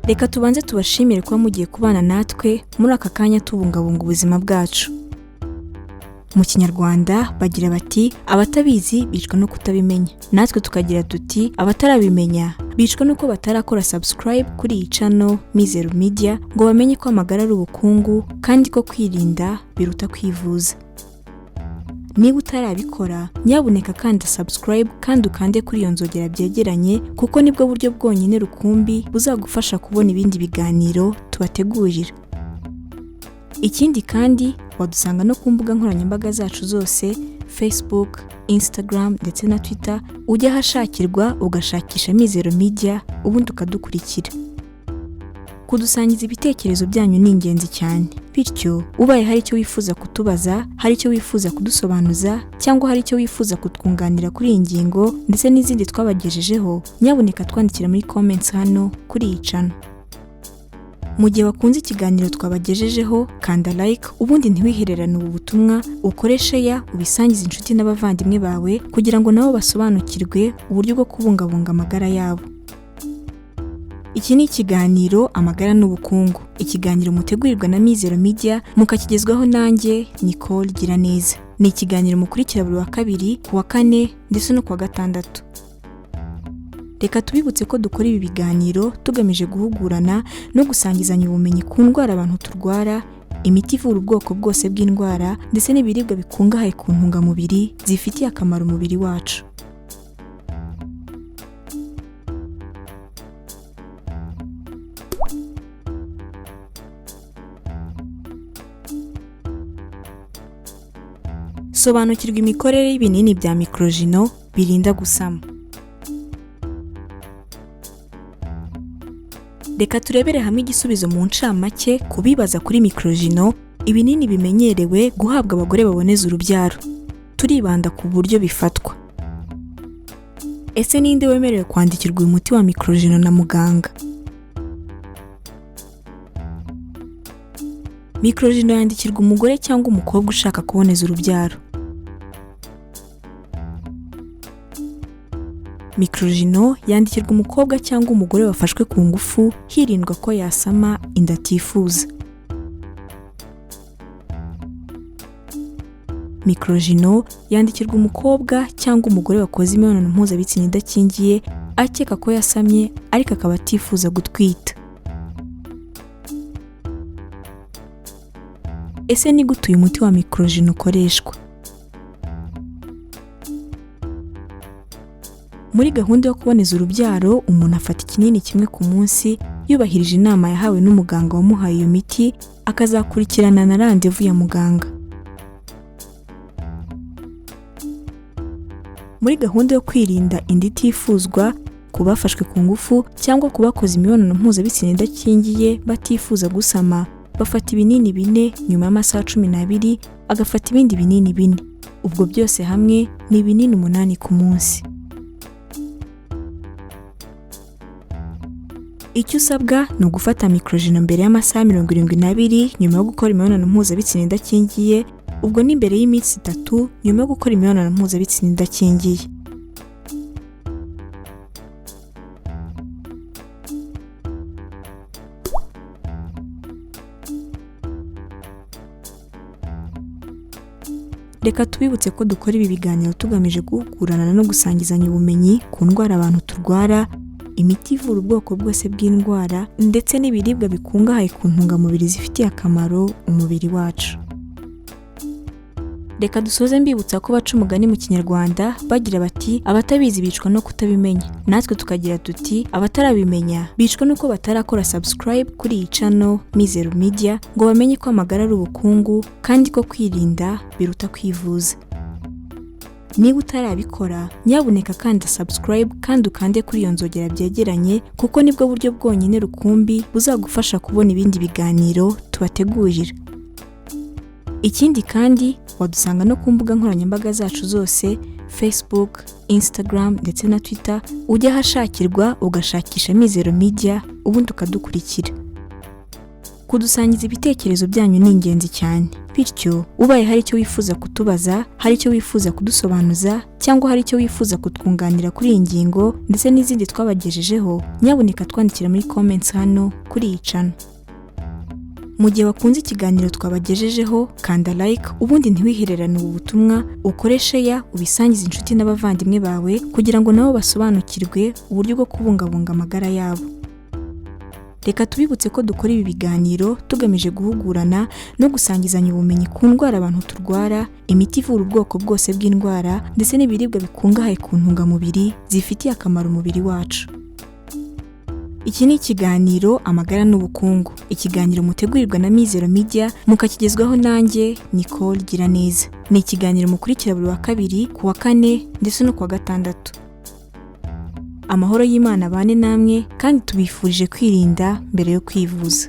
Reka tubanze tubashimire kuba mugiye kubana natwe muri aka kanya tubungabunga ubuzima bwacu. Mu Kinyarwanda bagira bati abatabizi bicwa no kutabimenya. Natwe tukagira tuti abatarabimenya bicwa nuko batarakora subscribe kuri iyi channel Mizero Media ngo bamenye ko amagara ari ubukungu kandi ko kwirinda biruta kwivuza. Niba utarabikora nyabuneka kanda subscribe kandi ukande kuri iyo nzogera byegeranye kuko nibwo buryo bwonyine rukumbi buzagufasha kubona ibindi biganiro tubategurira. Ikindi kandi wadusanga no ku mbuga nkoranyambaga zacu zose Facebook, Instagram ndetse na Twitter, ujya hashakirwa ugashakisha Mizero Media ubundi ukadukurikira. Kudusangiza ibitekerezo byanyu ni ingenzi cyane. Bityo ubaye hari icyo wifuza kutubaza, hari icyo wifuza kudusobanuza cyangwa hari icyo wifuza kutwunganira kuri iyi ngingo ndetse n'izindi twabagejejeho, nyabuneka twandikira muri comments hano kuri iyi channel. Mu gihe wakunze ikiganiro twabagejejeho, kanda like ubundi ntiwihererane ubu butumwa, ukore share ubisangize inshuti n'abavandimwe bawe kugira ngo nabo basobanukirwe uburyo bwo kubungabunga amagara yabo. Iki ni ikiganiro amagara n'ubukungu. Ikiganiro mutegurirwa na Mizero Media mukakigezwaho nanjye Nicole Giraneza. Ni ikiganiro mukurikira buri wa kabiri, ku wa kane ndetse no ku wa gatandatu. Reka tubibutse ko dukora ibi biganiro tugamije guhugurana no gusangizanya ubumenyi ku ndwara abantu turwara, imiti ivura ubwoko bwose bw'indwara ndetse n'ibiribwa bikungahaye ku ntungamubiri zifitiye akamaro umubiri wacu. Sobanukirwa imikorere y'ibinini bya Microgino birinda gusama. Reka turebere hamwe igisubizo mu ncamake kubibaza kuri Microgino, ibinini bimenyerewe guhabwa abagore baboneza urubyaro. Turibanda ku buryo bifatwa. Ese ninde wemerewe kwandikirwa umuti wa Microgino na muganga? Microgino yandikirwa umugore cyangwa umukobwa ushaka kuboneza urubyaro. Microgino yandikirwa umukobwa cyangwa umugore wafashwe ku ngufu hirindwa ko yasama inda atifuza. Microgino yandikirwa umukobwa cyangwa umugore wakoze imibonano mpuzabitsina idakingiye akeka ko yasamye ariko akaba atifuza gutwita. Ese ni gute uyu muti wa Microgino ukoreshwa? Muri gahunda yo kuboneza urubyaro, umuntu afata ikinini kimwe ku munsi yubahirije inama yahawe n'umuganga wamuhaye iyo miti, akazakurikirana na randevu ya muganga. Muri gahunda yo kwirinda inda itifuzwa ku bafashwe ku ngufu cyangwa ku bakoze imibonano mpuzabitsina idakingiye batifuza gusama, bafata ibinini 4 nyuma y'amasaha 12, agafata ibindi binini 4. Ubwo byose hamwe ni ibinini 8 ku munsi. Icyo usabwa ni ugufata Microgino mbere y'amasaha 72 nyuma yo gukora imibonano mpuzabitsina idakingiye, ubwo ni mbere y'iminsi 3 nyuma yo gukora imibonano mpuzabitsina idakingiye. Reka tubibutse ko dukora ibi biganiro tugamije guhugurana no gusangizanya ubumenyi ku ndwara abantu turwara, imiti ivura ubwoko bwose bw'indwara ndetse n'ibiribwa bikungahaye ku ntungamubiri zifitiye akamaro umubiri wacu. Reka dusoze mbibutsa ko baca umugani mu Kinyarwanda bagira bati abatabizi bicwa no kutabimenya. Natwe tukagira tuti abatarabimenya bicwa nuko batarakora subscribe kuri iyi channel Mizero Media ngo bamenye ko amagara ari ubukungu kandi ko kwirinda biruta kwivuza. Niba utarabikora nyabuneka kanda subscribe kandi ukande kuri iyo nzogera byegeranye kuko nibwo buryo bwonyine rukumbi buzagufasha kubona ibindi biganiro tubategurira. Ikindi kandi wadusanga no ku mbuga nkoranyambaga zacu zose Facebook, Instagram ndetse na Twitter, ujya hashakirwa ugashakisha Mizero Media ubundi ukadukurikira. Kudusangiza ibitekerezo byanyu ni ingenzi cyane. Bityo ubaye hari icyo wifuza kutubaza, hari icyo wifuza kudusobanuza, cyangwa hari icyo wifuza kutwunganira kuri iyi ngingo ndetse n'izindi twabagejejeho, nyabuneka twandikira muri comments hano kuri iyi channel. Mu gihe wakunze ikiganiro twabagejejeho, kanda like, ubundi ntiwihererane ubu butumwa, ukore share, ubisangize inshuti n'abavandimwe bawe kugira ngo nabo basobanukirwe uburyo bwo kubungabunga amagara yabo. Reka tubibutse ko dukora ibi biganiro tugamije guhugurana no gusangizanya ubumenyi ku ndwara abantu turwara, imiti ivura ubwoko bwose bw'indwara ndetse n'ibiribwa bikungahaye ku ntungamubiri zifitiye akamaro umubiri wacu. Iki ni ikiganiro Amagara n'Ubukungu, ikiganiro mutegurirwa na Mizero Media mukakigezwaho nanjye Nicole Giraneza. Ni ikiganiro mukurikira buri wa kabiri, ku wa kane ndetse no ku wa gatandatu. Amahoro y'Imana bane namwe kandi tubifurije kwirinda mbere yo kwivuza.